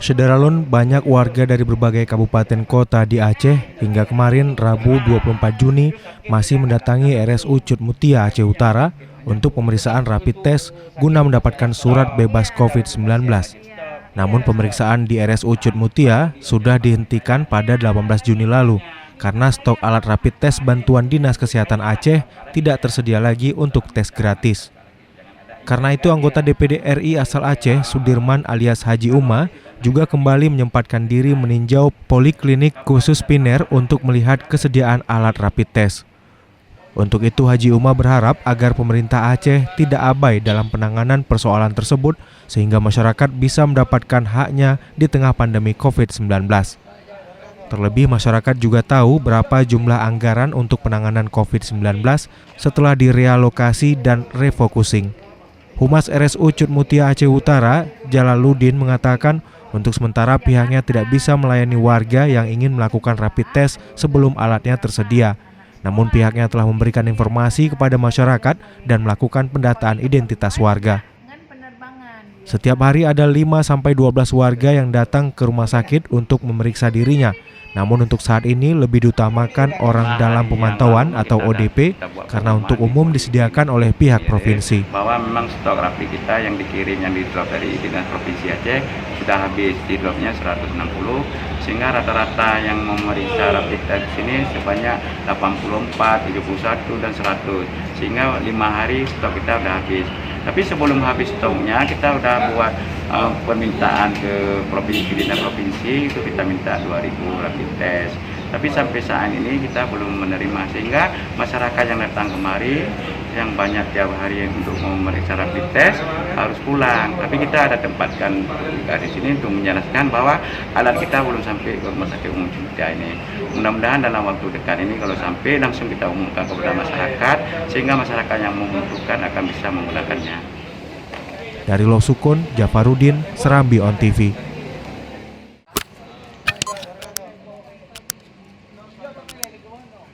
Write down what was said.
Sederalun, banyak warga dari berbagai kabupaten kota di Aceh hingga kemarin Rabu 24 Juni masih mendatangi RSU Cut Mutia Aceh Utara untuk pemeriksaan rapid test guna mendapatkan surat bebas COVID-19. Namun pemeriksaan di RSU Cut Mutia sudah dihentikan pada 18 Juni lalu karena stok alat rapid test bantuan Dinas Kesehatan Aceh tidak tersedia lagi untuk tes gratis. Karena itu anggota DPD RI asal Aceh, Sudirman alias Haji Uma, juga kembali menyempatkan diri meninjau poliklinik khusus Piner untuk melihat kesediaan alat rapid test. Untuk itu Haji Uma berharap agar pemerintah Aceh tidak abai dalam penanganan persoalan tersebut sehingga masyarakat bisa mendapatkan haknya di tengah pandemi COVID-19. Terlebih masyarakat juga tahu berapa jumlah anggaran untuk penanganan COVID-19 setelah direalokasi dan refocusing. Humas RSU Cut Mutia Aceh Utara, Jalaluddin mengatakan untuk sementara pihaknya tidak bisa melayani warga yang ingin melakukan rapid test sebelum alatnya tersedia. Namun pihaknya telah memberikan informasi kepada masyarakat dan melakukan pendataan identitas warga. Setiap hari ada 5-12 warga yang datang ke rumah sakit untuk memeriksa dirinya. Namun untuk saat ini lebih diutamakan orang dalam pemantauan atau ODP karena untuk umum disediakan oleh pihak provinsi. Bahwa memang stok rapid kita yang dikirim yang di drop dari Dinas Provinsi Aceh sudah habis, di dropnya 160 sehingga rata-rata yang memeriksa rapid test sini sebanyak 84, 71 dan 100 sehingga 5 hari stok kita sudah habis. Tapi sebelum habis stoknya kita sudah buat permintaan ke provinsi, Dinas Provinsi itu kita minta 2000 rapid test. Tapi sampai saat ini kita belum menerima sehingga masyarakat yang datang kemari yang banyak tiap hari untuk memeriksa rapid test harus pulang. Tapi kita ada tempatkan di sini untuk menjelaskan bahwa alat kita belum sampai ke Rumah Sakit Umum Mutia ini. Mudah-mudahan dalam waktu dekat ini kalau sampai langsung kita umumkan kepada masyarakat sehingga masyarakat yang membutuhkan akan bisa menggunakannya. Dari Losukun, Jafarudin, Serambi On TV.